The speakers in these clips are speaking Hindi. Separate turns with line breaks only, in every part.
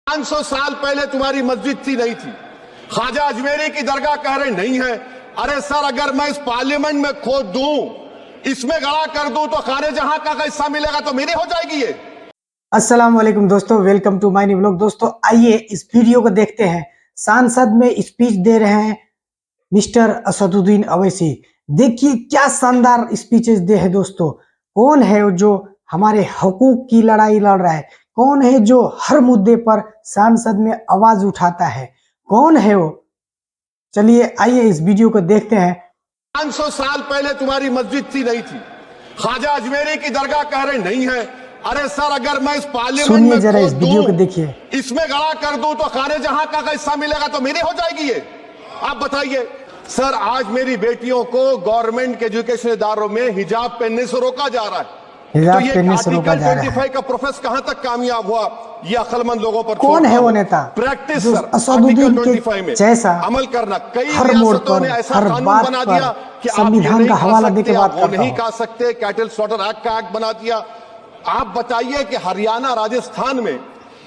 500 साल पहले तुम्हारी मस्जिद थी नहीं थी। ख्वाजा अजमेरी की दरगाह कह रहे नहीं है। अरे सर, अगर मैं इस पार्लियामेंट में खोद दूं, इसमें गड़ा कर दूं, तो खाने जहां का हिस्सा मिलेगा तो मेरी हो जाएगी ये।
अस्सलाम वालेकुम दोस्तों, welcome to my new vlog. दोस्तों आइए इस वीडियो को देखते हैं। सांसद में स्पीच दे रहे हैं मिस्टर असदुद्दीन अवैसी। देखिए क्या शानदार स्पीचेस दे हैं दोस्तों। कौन है जो हमारे हकूक की लड़ाई लड़ रहा है? कौन है जो हर मुद्दे पर सांसद में आवाज उठाता है? कौन है वो? चलिए आइए इस वीडियो को देखते हैं।
500 साल पहले तुम्हारी मस्जिद थी नहीं थी। ख्वाजा अजमेरी की दरगाह कह रहे नहीं है। अरे सर, अगर मैं इस पार्लियामेंट में
जरा इस
खोद
वीडियो को
दूं,
देखिए,
इसमें गड़ा कर दूं, तो खाने जहां का हिस्सा मिलेगा तो मेरी हो जाएगी ये। आप बताइए सर, आज मेरी बेटियों को गवर्नमेंट के एजुकेशन इदारों में हिजाब पहनने से रोका जा रहा है।
हिजाब
तो ये
पहनने से रोका
आर्टिकल
जा रहा है।
25 का प्रोसेस कहां तक कामयाब हुआ, ये अक्लमंद लोगों पर
कौन है वो नेता?
प्रैक्टिस
जो
सर
असदुद्दीन
आर्टिकल
के
25 में
जैसा
अमल करना। कई
हर मोड़
रियासतों
पर,
ने ऐसा
हर
कानून
बात
बना
पर
दिया कि आप ये
संविधान
नहीं
का
खा
हवाला
सकते,
देके बात
आप वो
करता
नहीं
हूं।
खा सकते। कैटल स्लॉटर एक्ट का एक्ट बना दिया। आप बताइए कि हरियाणा, राजस्थान में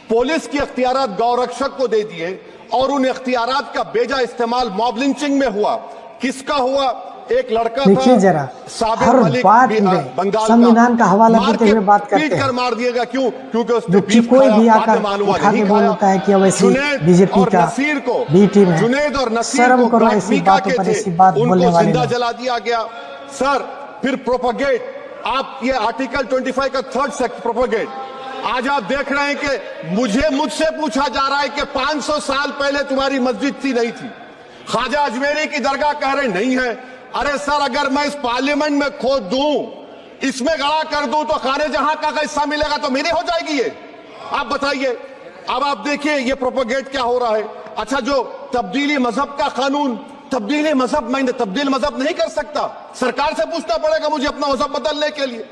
पुलिस की अख्तियारात गौरक्षक को दे दिए और उन अख्तियारात का बेजा इस्तेमाल मॉब लिंचिंग में हुआ। किसका हुआ? एक लड़का
देखिए जरा, हर बात में
बंगाल
संविधान का हवाला देते हुए बात करते
पीट कर
हैं।
मार दिएगा। क्यों? क्योंकि
जो
उसने
कि
बीफ
कोई
खाया,
भी
बाद में
आकर
मालूम हुआ
उठा
नहीं
के
खाया।
बोलता है कि अवैसी
जुनैद
बीजेपी
और
का
नसीर को,
बी टीम है।
जुनैद और नसीर
शर्म
को
करो ऐसी
प्राथमिका
बातों
के
पर
थे,
ऐसी बात बोलने
उनको
वाले
जिंदा
लोग।
जला दिया गया। सर फिर प्रोपगेट, आप ये आर्टिकल 25 का थर्ड सेक्शन प्रोपगेट, आज आप देख रहे हैं कि मुझसे पूछा जा रहा है कि 500 साल पहले तुम्हारी मस्जिद थी नहीं थी। ख्वाजा अजमेरी की दरगाह कह रहे नहीं है। अरे सर, अगर मैं इस पार्लियामेंट में खोद दूं, इसमें गड़ा कर दूं, तो खाने जहां का हिस्सा मिलेगा तो मेरी हो जाएगी ये। आप बताइए। अब आप देखिए ये प्रोपगेट क्या हो रहा है। अच्छा, जो तब्दीली मजहब का कानून, तब्दीली मजहब, मैं तब्दील मजहब नहीं कर सकता। सरकार से पूछना पड़ेगा मुझे अपना मजहब बदलने के लिए।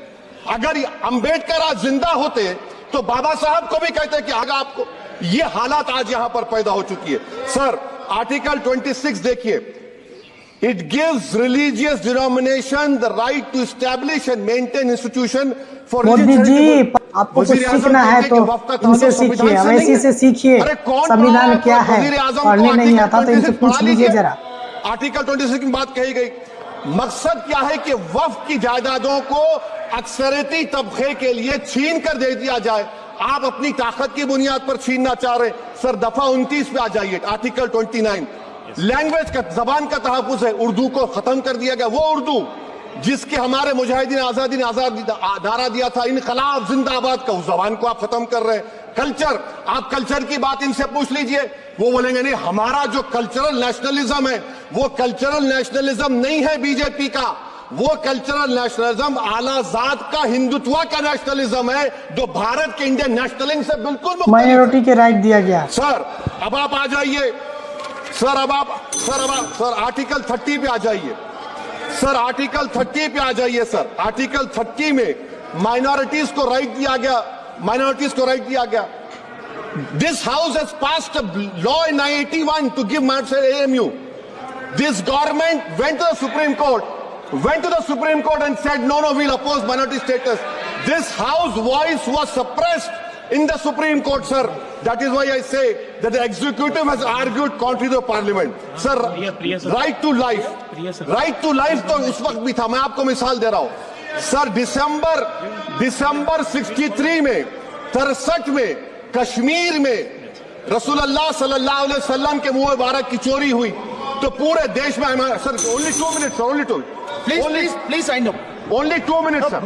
अगर अंबेडकर आज जिंदा होते तो बाबा साहब को भी कहते कि आगे आपको। ये हालात आज यहां पर पैदा हो चुकी है। सर आर्टिकल 26 देखिए, it gives religious denomination the right to establish and maintain institution for.
Modi ji, आपको कुछ सीखना है तो इनसे सीखिए, अवैसी से सीखिए। संविधान क्या है? पढ़ने नहीं आता तो इनसे पूछ लीजिए जरा।
आर्टिकल 26 की बात कही गई। मकसद क्या है कि वक्फ की जायदादों को अक्सरियती तबके के लिए छीन कर दे दिया जाए। आप अपनी ताकत की बुनियाद पर छीनना चाह रहे। सर दफा 29 पे आ जाइए, आर्टिकल 29। लैंग्वेज का, जबान का तहफ्फुज़ है। उर्दू को खत्म कर दिया गया। वो उर्दू जिसके हमारे मुजाहिदीन आजादी ने आजाद नारा दिया था, इनकलाब जिंदाबाद का, उस जबान को आप खत्म कर रहे हैं। कल्चर, आप कल्चर की बात इनसे पूछ लीजिए, वो बोलेंगे नहीं, हमारा जो कल्चरल नेशनलिज्म है वो कल्चरल नेशनलिज्म नहीं है बीजेपी का। वो कल्चरल नेशनलिज्म आला जात का, हिंदुत्व का नेशनलिज्म है, जो भारत के इंडियन नेशनलिज्म से बिल्कुल
माइनॉरिटी के राइट दिया गया।
सर अब आप आ जाइए। सर आर्टिकल 30 पे आ जाइए। सर आर्टिकल 30 पे आ जाइए। सर आर्टिकल 30 में माइनॉरिटीज को राइट दिया गया। माइनॉरिटीज को राइट दिया गया। This house has passed a law in 1981 to give AMU. This government went to the Supreme Court and said no, we'll oppose minority status. This house voice was suppressed in the Supreme Court, sir. That is why I say that the executive has argued contrary to the parliament. Sir, right to life, right to life तो उस वक्त भी था। मैं आपको मिसाल दे रहा हूं। सर दिसंबर 63 में, 63 में कश्मीर में रसूलुल्लाह सल्लल्लाहु अलैहि वसल्लम के मुंह मुबारक की चोरी हुई तो पूरे देश में। Sir only 2 minutes, sir, only 2.
Please, I know.
Only 2 minutes, sir.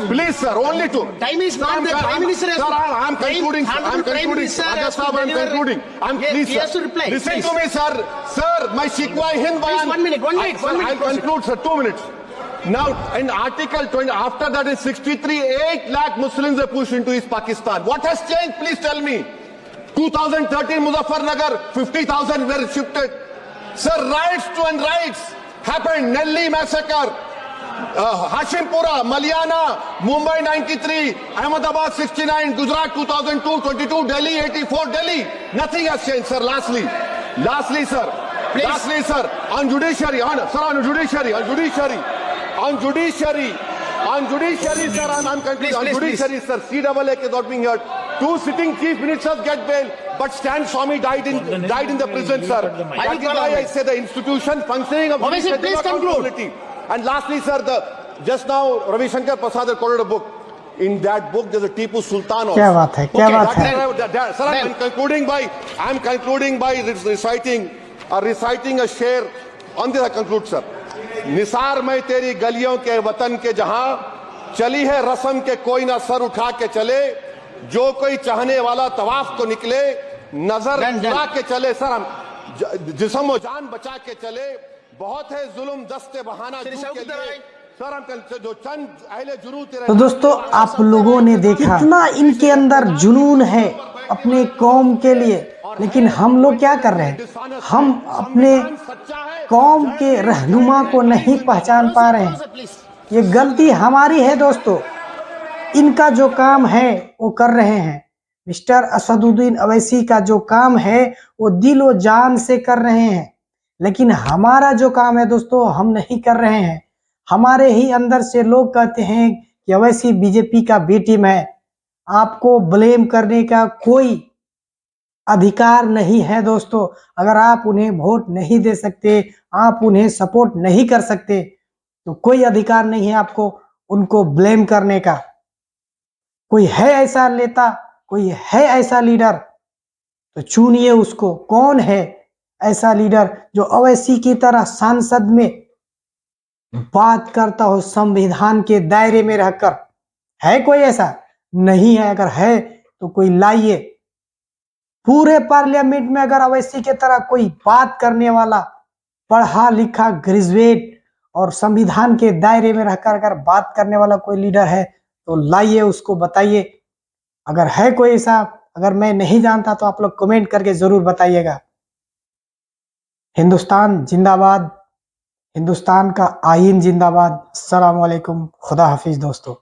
Please, sir, only 2.
Time is not the Prime Minister has
Sir,
to.
I'm concluding, sir. I'm concluding.
Agha
Sahab, I'm concluding. Please,
he has to
sir.
reply.
Listen to me, sir. Sir, my Shikwa Hind Bayan.
Please, 1 minute.
I'll conclude, sir. 2 minutes. Now, in Article 20, after that in 63, 8 lakh Muslims were pushed into East Pakistan. What has changed? Please tell me. 2013 Muzaffarnagar, 50,000 were shifted. Sir, riots happened. Nelly massacre, Hashimpura, Malyana, Mumbai 93, Ahmedabad 69, Gujarat 2002, 22, Delhi 84, Delhi. Nothing has changed, sir. Lastly, sir. Please. Lastly, sir. On judiciary, sir. I'm concluding. On judiciary, sir. CAA is not being heard. Two sitting chief ministers get bail, but Stan Swamy died in the prison, sir. That's why I say the institution functioning of
Owaisi,
judiciary,
please
not
conclude.
accountability. And lastly, sir, just now Ravi Shankar Prasad had quoted a book. In that book, there's a Tipu Sultan also.
क्या बात है, क्या बात है।
Sir, I'm concluding by reciting a शेर. On this I conclude, sir. Nisar में तेरी गलियों के वतन के जहां चली है रस्म के कोई ना सर उठा के चले, जो कोई चाहने वाला तवाफ को निकले, नजर उड़ा के चले, सर हम जिस्म और जान बचा के चले, बहुत है जुल्म दस्ते बहाना के लिए, सर हम जो चंद अहले जुनून तेरे।
तो दोस्तों आप लोगों ने देखा कितना इनके अंदर जुनून है अपने कौम के लिए, लेकिन हम लोग क्या कर रहे हैं, हम अपने कौम के रहनुमा को नहीं पहचान पा रहे हैं। ये गलती हमारी है दोस्तों, इनका जो काम है वो कर रहे हैं। मिस्टर असदुद्दीन अवैसी का जो काम है वो दिल व जान से कर रहे हैं, लेकिन हमारा जो काम है दोस्तों हम नहीं कर रहे हैं। हमारे ही अंदर से लोग कहते हैं कि अवैसी बीजेपी का बी टीम है, आपको ब्लेम करने का कोई अधिकार नहीं है दोस्तों। अगर आप उन्हें वोट नहीं दे सकते, आप उन्हें सपोर्ट नहीं कर सकते, तो कोई अधिकार नहीं है आपको उनको ब्लेम करने का। कोई है ऐसा नेता, कोई है ऐसा लीडर, तो चुनिए उसको। कौन है ऐसा लीडर जो अवैसी की तरह संसद में बात करता हो संविधान के दायरे में रहकर? है कोई ऐसा? नहीं है। अगर है तो कोई लाइए। पूरे पार्लियामेंट में अगर अवैसी के तरह कोई बात करने वाला, पढ़ा लिखा ग्रेजुएट और संविधान के दायरे में रहकर अगर बात करने वाला कोई लीडर है तो लाइए, उसको बताइए। अगर है कोई ऐसा, अगर मैं नहीं जानता तो आप लोग कमेंट करके जरूर बताइएगा। हिंदुस्तान जिंदाबाद, हिंदुस्तान का आईन जिंदाबाद। अस्सलाम वालेकुम, खुदा हाफिज दोस्तों।